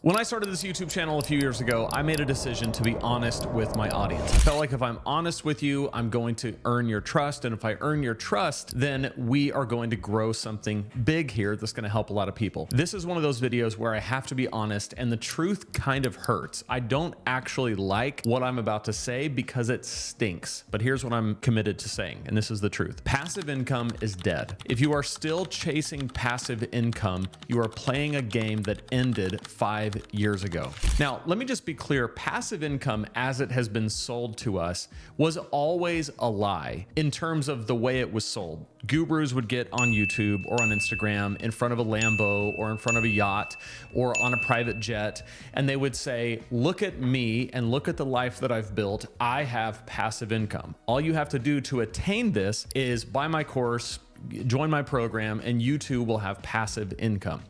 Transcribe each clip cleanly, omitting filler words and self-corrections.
When I started this YouTube channel a few years ago, I made a decision to be honest with my audience. I felt like if I'm honest with you, I'm going to earn your trust. And if I earn your trust, then we are going to grow something big here that's going to help a lot of people. This is one of those videos where I have to be honest, and the truth kind of hurts. I don't actually like what I'm about to say because it stinks. But here's what I'm committed to saying, and this is the truth. Passive income is dead. If you are still chasing passive income, you are playing a game that ended 5 years ago. Now, let me just be clear. Passive income, as it has been sold to us, was always a lie in terms of the way it was sold. Gurus would get on YouTube or on Instagram in front of a Lambo or in front of a yacht or on a private jet, and they would say, look at me and look at the life that I've built. I have passive income. All you have to do to attain this is buy my course, join my program, and you too will have passive income.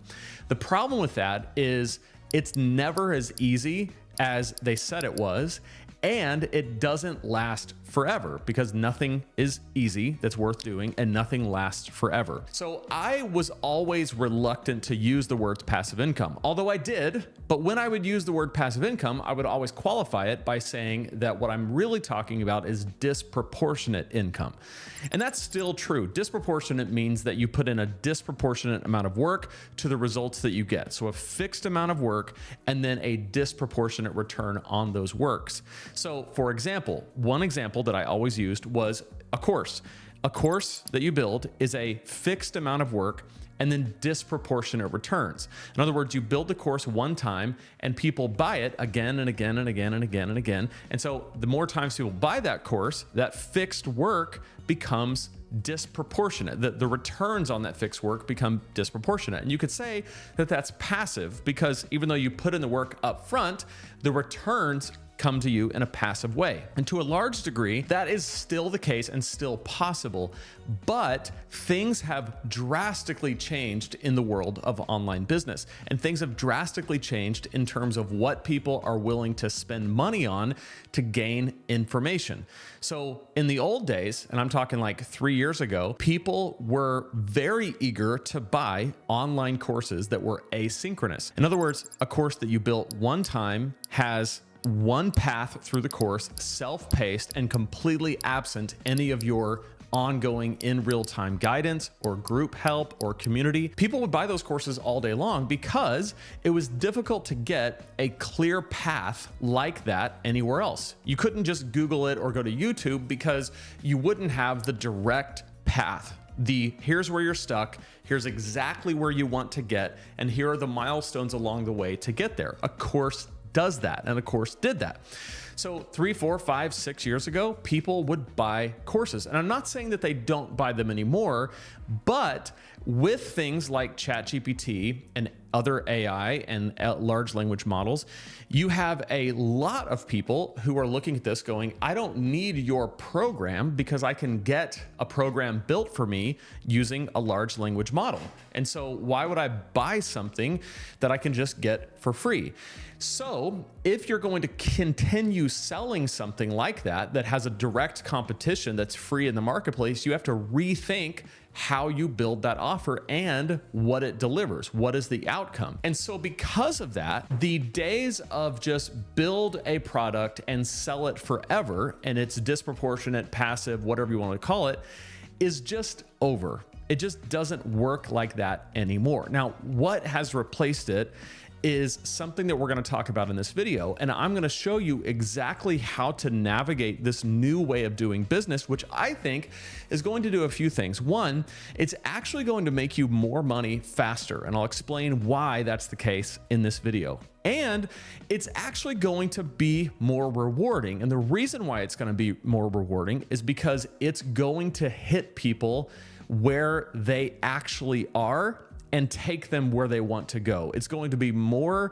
The problem with that is it's never as easy as they said it was, and it doesn't last forever because nothing is easy that's worth doing and nothing lasts forever. So I was always reluctant to use the words passive income, although I did. But when I would use the word passive income, I would always qualify it by saying that what I'm really talking about is disproportionate income. And that's still true. Disproportionate means that you put in a disproportionate amount of work to the results that you get. So a fixed amount of work and then a disproportionate return on those works. So for example, one example that I always used was a course. A course that you build is a fixed amount of work and then disproportionate returns. In other words, you build the course one time and people buy it again and again and again and again and again. And so the more times people buy that course, that fixed work becomes disproportionate. The returns on that fixed work become disproportionate. And you could say that that's passive because even though you put in the work up front, the returns come to you in a passive way. And to a large degree, that is still the case and still possible, but things have drastically changed in the world of online business. And things have drastically changed in terms of what people are willing to spend money on to gain information. So in the old days, and I'm talking like 3 years ago, people were very eager to buy online courses that were asynchronous. In other words, a course that you built one time has one path through the course, self-paced and completely absent any of your ongoing in real-time guidance or group help or community. People would buy those courses all day long because it was difficult to get a clear path like that anywhere else. You couldn't just Google it or go to YouTube because you wouldn't have the direct path. Here's where you're stuck, here's exactly where you want to get, and here are the milestones along the way to get there. A course does that, and a course did that. So 3, 4, 5, 6 years ago, people would buy courses. And I'm not saying that they don't buy them anymore, but with things like ChatGPT and other AI and large language models, you have a lot of people who are looking at this going, I don't need your program because I can get a program built for me using a large language model. And so why would I buy something that I can just get for free? So if you're going to continue selling something like that, that has a direct competition that's free in the marketplace, you have to rethink how you build that offer and what it delivers. What is the outcome? And so because of that, the days of just build a product and sell it forever, and it's disproportionate, passive, whatever you want to call it, is just over. It just doesn't work like that anymore. Now, what has replaced it is something that we're going to talk about in this video. And I'm going to show you exactly how to navigate this new way of doing business, which I think is going to do a few things. One, it's actually going to make you more money faster. And I'll explain why that's the case in this video. And it's actually going to be more rewarding. And the reason why it's going to be more rewarding is because it's going to hit people where they actually are and take them where they want to go. It's going to be more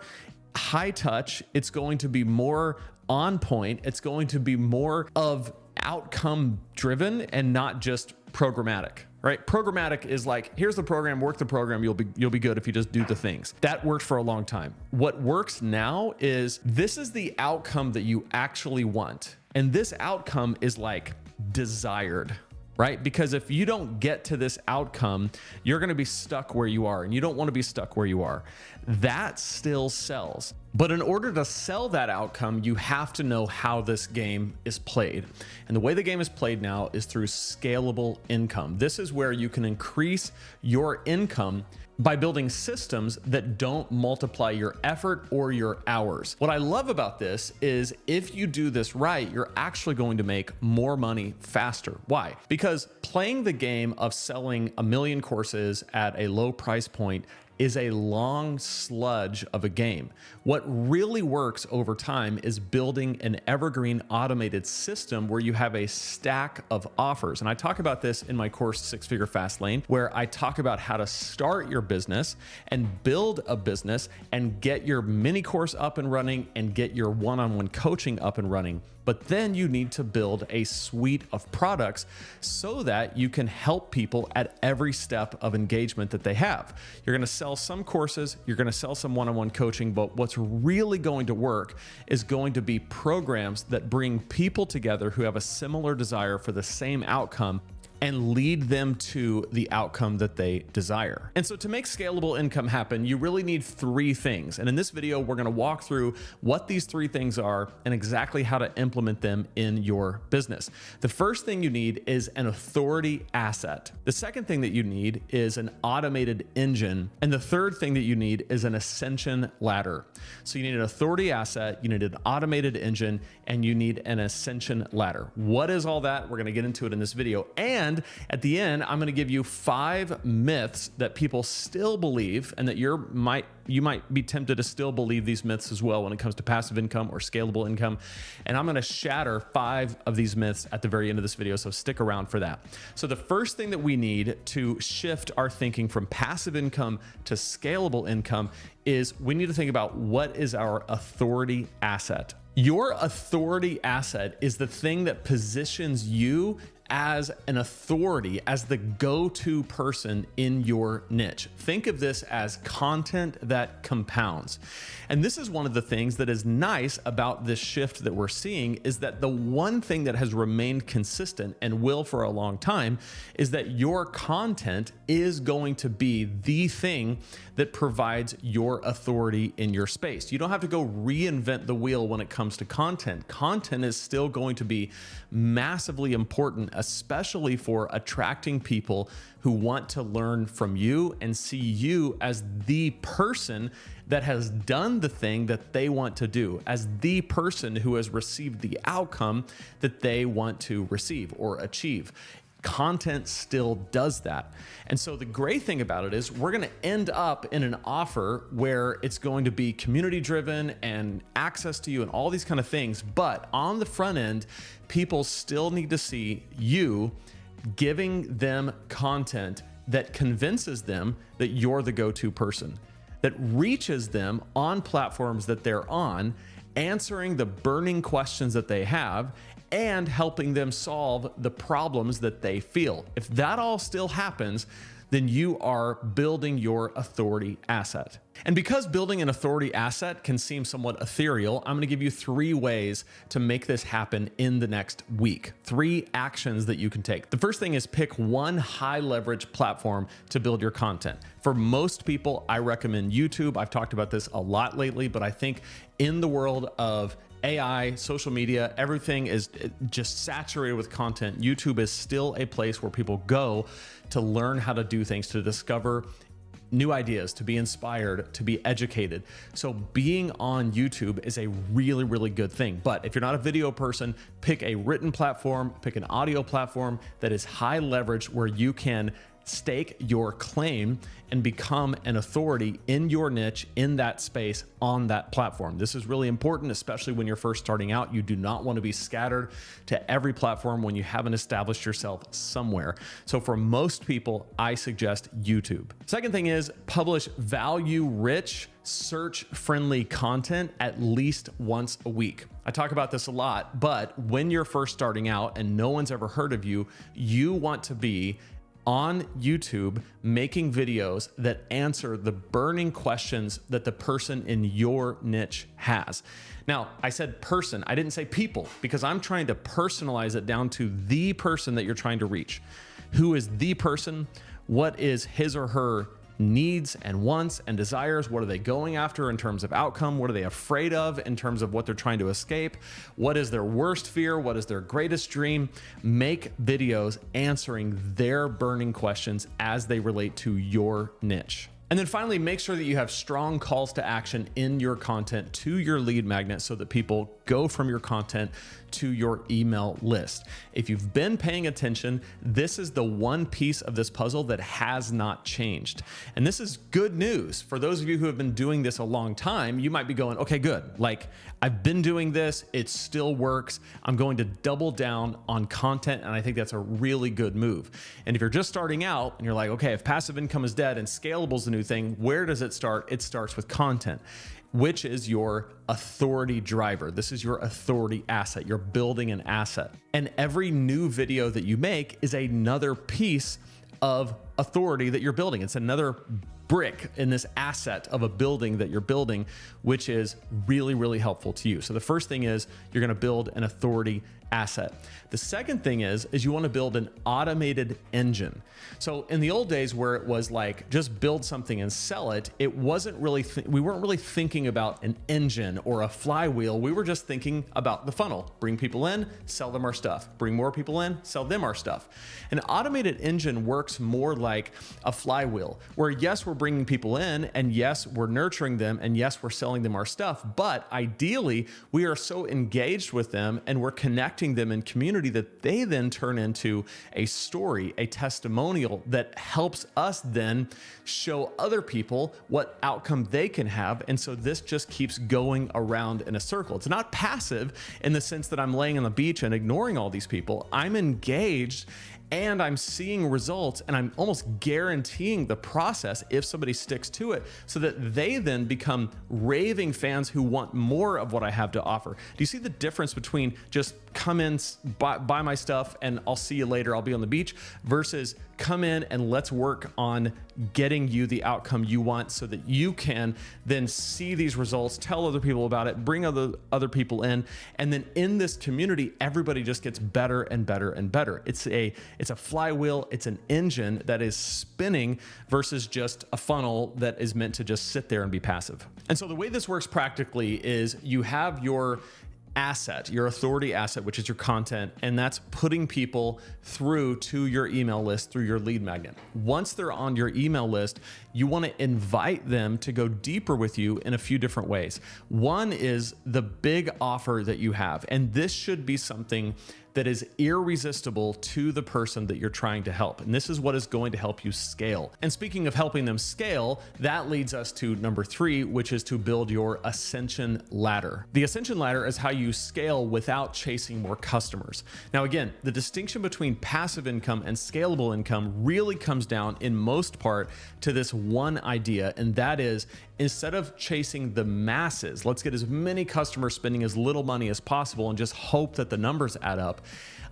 high touch. It's going to be more on point. It's going to be more of outcome driven and not just programmatic, right? Programmatic is like, here's the program, work the program, you'll be good if you just do the things. That worked for a long time. What works now is this is the outcome that you actually want. And this outcome is like desired. right? Because if you don't get to this outcome, you're going to be stuck where you are, and you don't want to be stuck where you are. That still sells. But in order to sell that outcome, you have to know how this game is played. And the way the game is played now is through scalable income. This is where you can increase your income by building systems that don't multiply your effort or your hours. What I love about this is if you do this right, you're actually going to make more money faster. Why? Because playing the game of selling 1 million courses at a low price point is a long sludge of a game. What really works over time is building an evergreen automated system where you have a stack of offers. And I talk about this in my course, 6-Figure Fast Lane, where I talk about how to start your business and build a business and get your mini course up and running and get your one-on-one coaching up and running. But then you need to build a suite of products so that you can help people at every step of engagement that they have. You're going to sell some courses, you're going to sell some one-on-one coaching, but what's really going to work is going to be programs that bring people together who have a similar desire for the same outcome and lead them to the outcome that they desire. And so to make scalable income happen, you really need 3 things. And in this video, we're gonna walk through what these 3 things are and exactly how to implement them in your business. The first thing you need is an authority asset. The second thing that you need is an automated engine. And the third thing that you need is an Ascension Ladder. So you need an authority asset, you need an automated engine, and you need an Ascension Ladder. What is all that? We're gonna get into it in this video. And at the end, I'm going to give you 5 myths that people still believe, and that you might be tempted to still believe these myths as well when it comes to passive income or scalable income. And I'm going to shatter 5 of these myths at the very end of this video, so stick around for that. So the first thing that we need to shift our thinking from passive income to scalable income is we need to think about what is our authority asset. Your authority asset is the thing that positions you as an authority, as the go-to person in your niche. Think of this as content that compounds. And this is one of the things that is nice about this shift that we're seeing, is that the one thing that has remained consistent and will for a long time is that your content is going to be the thing that provides your authority in your space. You don't have to go reinvent the wheel when it comes to content. Content is still going to be massively important, especially for attracting people who want to learn from you and see you as the person that has done the thing that they want to do, as the person who has received the outcome that they want to receive or achieve. Content still does that. And so the great thing about it is we're going to end up in an offer where it's going to be community driven and access to you and all these kind of things. But on the front end, people still need to see you giving them content that convinces them that you're the go-to person, that reaches them on platforms that they're on, answering the burning questions that they have, and helping them solve the problems that they feel. If that all still happens, then you are building your authority asset. And because building an authority asset can seem somewhat ethereal, I'm going to give you 3 ways to make this happen in the next week. 3 actions that you can take. The first thing is pick one high leverage platform to build your content. For most people, I recommend YouTube. I've talked about this a lot lately, but I think in the world of AI, social media, everything is just saturated with content. YouTube is still a place where people go to learn how to do things, to discover new ideas, to be inspired, to be educated. So being on YouTube is a really, really good thing. But if you're not a video person, pick a written platform, pick an audio platform that is high leverage, where you can stake your claim and become an authority in your niche, in that space, on that platform. This is really important, especially when you're first starting out. You do not want to be scattered to every platform when you haven't established yourself somewhere. So for most people, I suggest YouTube. Second thing is publish value-rich, search-friendly content at least once a week. I talk about this a lot, but when you're first starting out and no one's ever heard of you, you want to be on YouTube making videos that answer the burning questions that the person in your niche has. Now, I said person, I didn't say people, because I'm trying to personalize it down to the person that you're trying to reach. Who is the person? What is his or her needs and wants and desires? What are they going after in terms of outcome? What are they afraid of in terms of what they're trying to escape? What is their worst fear? What is their greatest dream? Make videos answering their burning questions as they relate to your niche. And then finally, make sure that you have strong calls to action in your content to your lead magnet so that people go from your content to your email list. If you've been paying attention, this is the one piece of this puzzle that has not changed. And this is good news. For those of you who have been doing this a long time, you might be going, okay, good. Like, I've been doing this, it still works. I'm going to double down on content, and I think that's a really good move. And if you're just starting out and you're like, okay, if passive income is dead and scalable is the new thing, where does it start? It starts with content, which is your authority driver. This is your authority asset. You're building an asset. And every new video that you make is another piece of authority that you're building. It's another brick in this asset of a building that you're building, which is really, really helpful to you. So the first thing is you're going to build an authority asset. The second thing is you want to build an automated engine. So in the old days where it was like just build something and sell it, it wasn't really, we weren't really thinking about an engine or a flywheel. We were just thinking about the funnel. Bring people in, sell them our stuff. Bring more people in, sell them our stuff. An automated engine works more like a flywheel where yes, we're bringing people in, and yes, we're nurturing them, and yes, we're selling them our stuff. But ideally, we are so engaged with them and we're connecting them in community that they then turn into a story, a testimonial that helps us then show other people what outcome they can have. And so this just keeps going around in a circle. It's not passive in the sense that I'm laying on the beach and ignoring all these people. I'm engaged and I'm seeing results, and I'm almost guaranteeing the process if somebody sticks to it, so that they then become raving fans who want more of what I have to offer. Do you see the difference between just come in, buy my stuff, and I'll see you later, I'll be on the beach, versus come in and let's work on getting you the outcome you want so that you can then see these results, tell other people about it, bring other people in, and then in this community, everybody just gets better and better and better. It's a flywheel, it's an engine that is spinning versus just a funnel that is meant to just sit there and be passive. And so the way this works practically is you have your asset, your authority asset, which is your content, and that's putting people through to your email list through your lead magnet. Once they're on your email list, you want to invite them to go deeper with you in a few different ways. One is the big offer that you have, and this should be something that is irresistible to the person that you're trying to help. And this is what is going to help you scale. And speaking of helping them scale, that leads us to number 3, which is to build your Ascension Ladder. The Ascension Ladder is how you scale without chasing more customers. Now, again, the distinction between passive income and scalable income really comes down in most part to this one idea, and that is instead of chasing the masses, let's get as many customers spending as little money as possible and just hope that the numbers add up.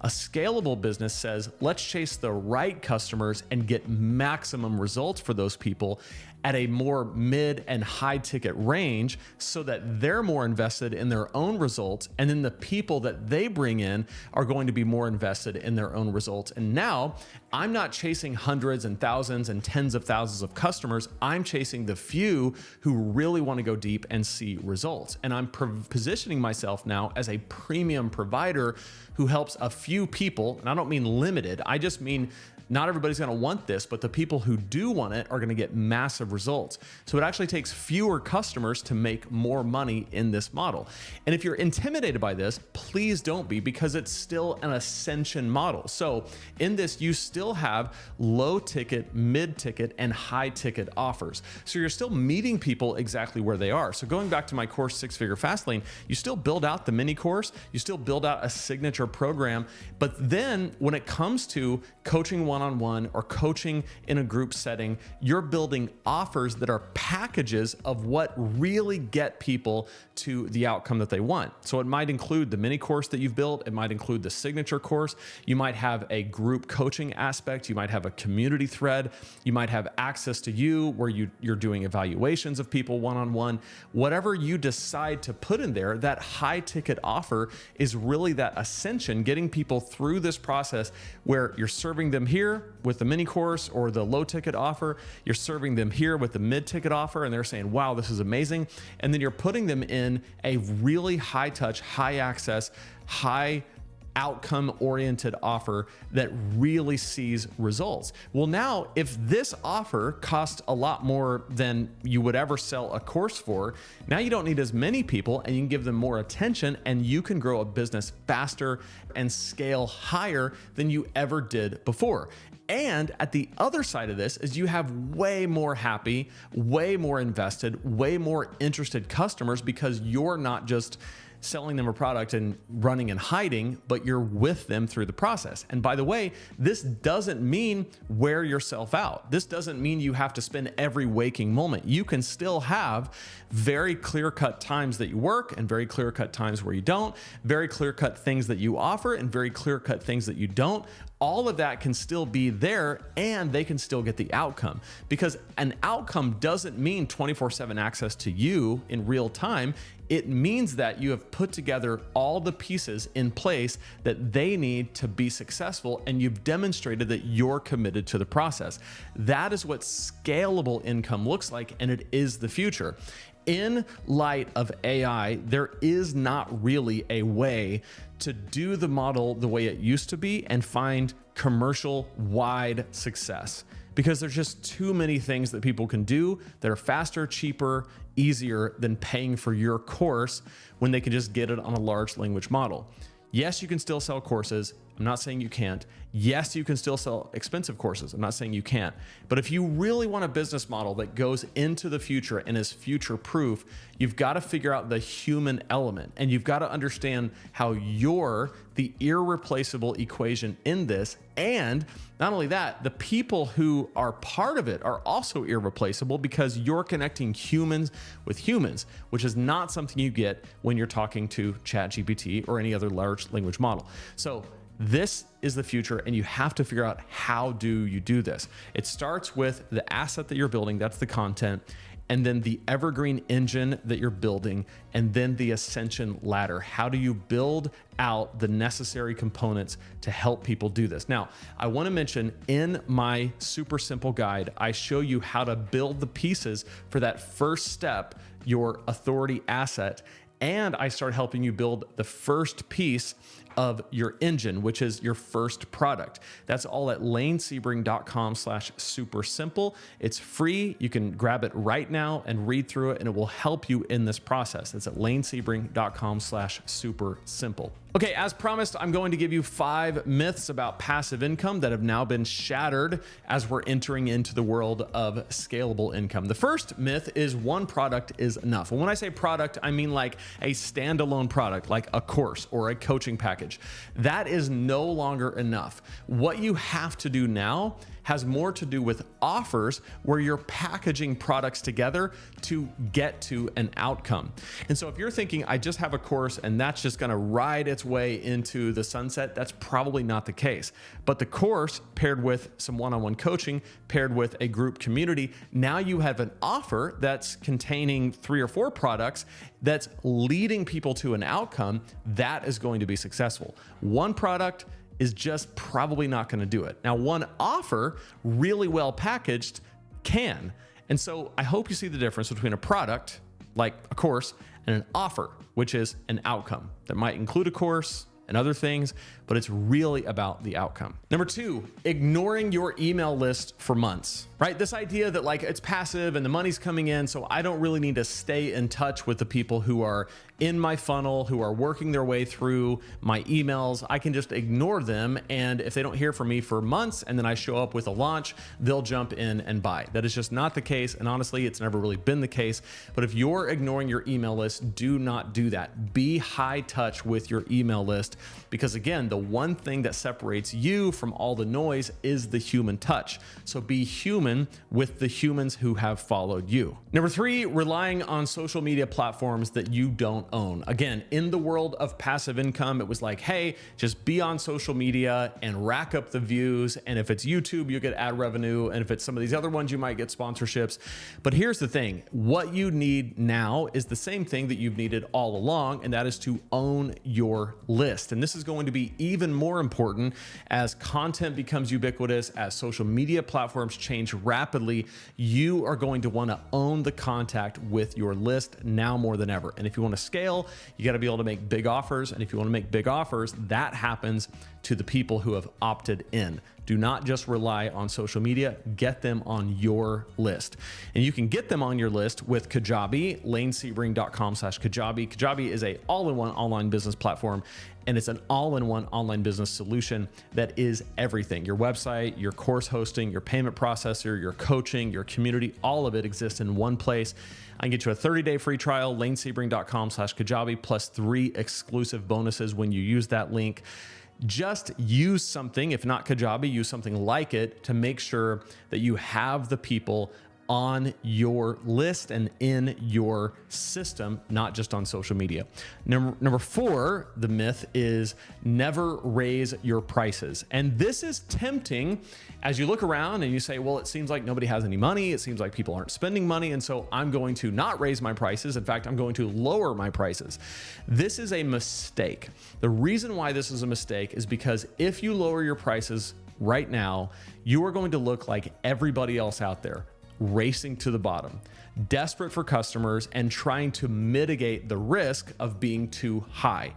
A scalable business says, let's chase the right customers and get maximum results for those people at a more mid and high ticket range so that they're more invested in their own results. And then the people that they bring in are going to be more invested in their own results. And now I'm not chasing hundreds and thousands and tens of thousands of customers. I'm chasing the few who really want to go deep and see results. And I'm positioning myself now as a premium provider who helps a few people. And I don't mean limited. I just mean not everybody's going to want this, but the people who do want it are going to get massive results. So it actually takes fewer customers to make more money in this model. And if you're intimidated by this, please don't be, because it's still an ascension model. So in this, you still have low ticket, mid ticket, and high ticket offers. So you're still meeting people exactly where they are. So going back to my course, 6-Figure Fastlane, you still build out the mini course, you still build out a signature program. But then when it comes to coaching one one-on-one or coaching in a group setting, you're building offers that are packages of what really get people to the outcome that they want. So it might include the mini course that you've built. It might include the signature course. You might have a group coaching aspect. You might have a community thread. You might have access to you where you're doing evaluations of people one-on-one. Whatever you decide to put in there, that high ticket offer is really that ascension, getting people through this process where you're serving them here with the mini course or the low ticket offer. You're serving them here with the mid ticket offer and they're saying, wow, this is amazing. And then you're putting them in a really high touch, high access, high outcome oriented offer that really sees results. Well, now if this offer costs a lot more than you would ever sell a course for, now you don't need as many people and you can give them more attention and you can grow a business faster and scale higher than you ever did before. And at the other side of this is you have way more happy, way more invested, way more interested customers because you're not just selling them a product and running and hiding, but you're with them through the process. And by the way, this doesn't mean wear yourself out. This doesn't mean you have to spend every waking moment. You can still have very clear-cut times that you work and very clear-cut times where you don't, very clear-cut things that you offer and very clear-cut things that you don't. All of that can still be there and they can still get the outcome, because an outcome doesn't mean 24/7 access to you in real time. It means that you have put together all the pieces in place that they need to be successful, and you've demonstrated that you're committed to the process. That is what scalable income looks like, and it is the future. In light of AI, there is not really a way to do the model the way it used to be and find commercial wide success, because there's just too many things that people can do that are faster, cheaper, easier than paying for your course when they can just get it on a large language model. Yes, you can still sell courses. I'm not saying you can't. Yes, you can still sell expensive courses. I'm not saying you can't. But if you really want a business model that goes into the future and is future proof, you've got to figure out the human element, and you've got to understand how you're the irreplaceable equation in this. And not only that, the people who are part of it are also irreplaceable because you're connecting humans with humans, which is not something you get when you're talking to ChatGPT or any other large language model. So this is the future, and you have to figure out how do you do this. It starts with the asset that you're building, that's the content, and then the evergreen engine that you're building, and then the Ascension Ladder. How do you build out the necessary components to help people do this? Now, I want to mention in my super simple guide, I show you how to build the pieces for that first step, your authority asset. And I start helping you build the first piece of your engine, which is your first product. That's all at lanesebring.com/super simple. It's free. You can grab it right now and read through it, and it will help you in this process. It's at lanesebring.com/super simple. Okay, as promised, I'm going to give you 5 myths about passive income that have now been shattered as we're entering into the world of scalable income. The first myth is one product is enough. And when I say product, I mean like a standalone product, like a course or a coaching package. That is no longer enough. What you have to do now has more to do with offers where you're packaging products together to get to an outcome. And so if you're thinking, I just have a course and that's just gonna ride its way into the sunset, that's probably not the case. But the course paired with some one-on-one coaching, paired with a group community, now you have an offer that's containing 3 or 4 products that's leading people to an outcome that is going to be successful. One product is just probably not going to do it. Now, one offer really well packaged can. And so I hope you see the difference between a product like a course and an offer, which is an outcome that might include a course and other things, but it's really about the outcome. Number 2, ignoring your email list for months, right? This idea that like it's passive and the money's coming in, so I don't really need to stay in touch with the people who are in my funnel, who are working their way through my emails. I can just ignore them, and if they don't hear from me for months and then I show up with a launch, they'll jump in and buy. That is just not the case, and honestly, it's never really been the case. But if you're ignoring your email list, do not do that. Be high touch with your email list Because again, the one thing that separates you from all the noise is the human touch. So be human with the humans who have followed you. Number 3, relying on social media platforms that you don't own. Again, in the world of passive income, it was like, hey, just be on social media and rack up the views. And if it's YouTube, you get ad revenue. And if it's some of these other ones, you might get sponsorships. But here's the thing, what you need now is the same thing that you've needed all along, and that is to own your list. And this is going to be even more important as content becomes ubiquitous, as social media platforms change rapidly. You are going to want to own the contact with your list now more than ever. And if you want to scale, you got to be able to make big offers. And if you want to make big offers, that happens to the people who have opted in. Do not just rely on social media, get them on your list. And you can get them on your list with Kajabi, lanesebring.com/Kajabi. Kajabi is a all-in-one online business platform, and it's an all-in-one online business solution that is everything. Your website, your course hosting, your payment processor, your coaching, your community, all of it exists in one place. I can get you a 30-day free trial, lanesebring.com/Kajabi, plus 3 exclusive bonuses when you use that link. Just use something, if not Kajabi, use something like it to make sure that you have the people on your list and in your system, not just on social media. Number 4, the myth is never raise your prices. And this is tempting as you look around and you say, well, it seems like nobody has any money. It seems like people aren't spending money. And so I'm going to not raise my prices. In fact, I'm going to lower my prices. This is a mistake. The reason why this is a mistake is because if you lower your prices right now, you are going to look like everybody else out there, racing to the bottom, desperate for customers and trying to mitigate the risk of being too high.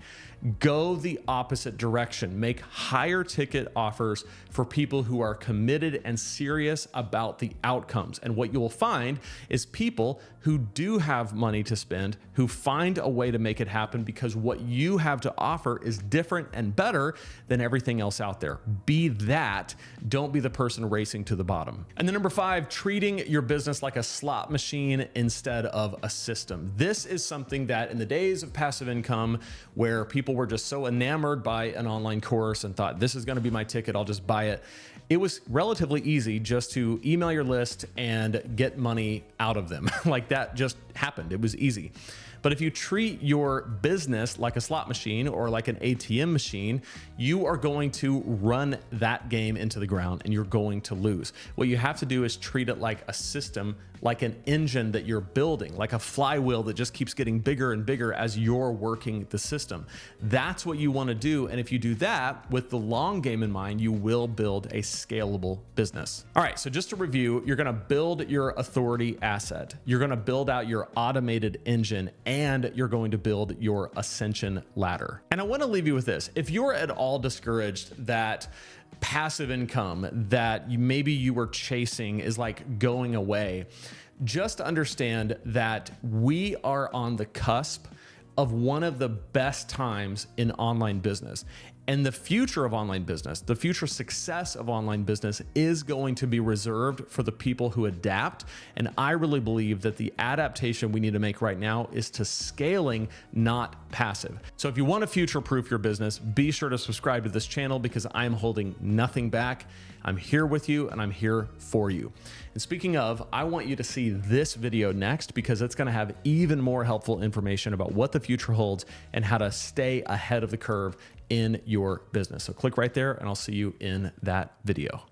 Go the opposite direction. Make higher ticket offers for people who are committed and serious about the outcomes. And what you will find is people who do have money to spend, who find a way to make it happen because what you have to offer is different and better than everything else out there. Be that. Don't be the person racing to the bottom. And then number 5, treating your business like a slot machine instead of a system. This is something that in the days of passive income, where people were just so enamored by an online course and thought, this is going to be my ticket, I'll just buy it. It was relatively easy just to email your list and get money out of them. Like that just happened. It was easy. But if you treat your business like a slot machine or like an ATM machine, you are going to run that game into the ground and you're going to lose. What you have to do is treat it like a system, like an engine that you're building, like a flywheel that just keeps getting bigger and bigger as you're working the system. That's what you want to do. And if you do that with the long game in mind, you will build a scalable business. All right, so just to review, you're going to build your authority asset. You're going to build out your automated engine, and you're going to build your Ascension Ladder. And I want to leave you with this. If you're at all discouraged that passive income that maybe you were chasing is like going away, just understand that we are on the cusp of one of the best times in online business. And the future of online business, the future success of online business is going to be reserved for the people who adapt. And I really believe that the adaptation we need to make right now is to scaling, not passive. So if you want to future-proof your business, be sure to subscribe to this channel because I'm holding nothing back. I'm here with you and I'm here for you. And speaking of, I want you to see this video next because it's going to have even more helpful information about what the future holds and how to stay ahead of the curve in your business. So click right there and I'll see you in that video.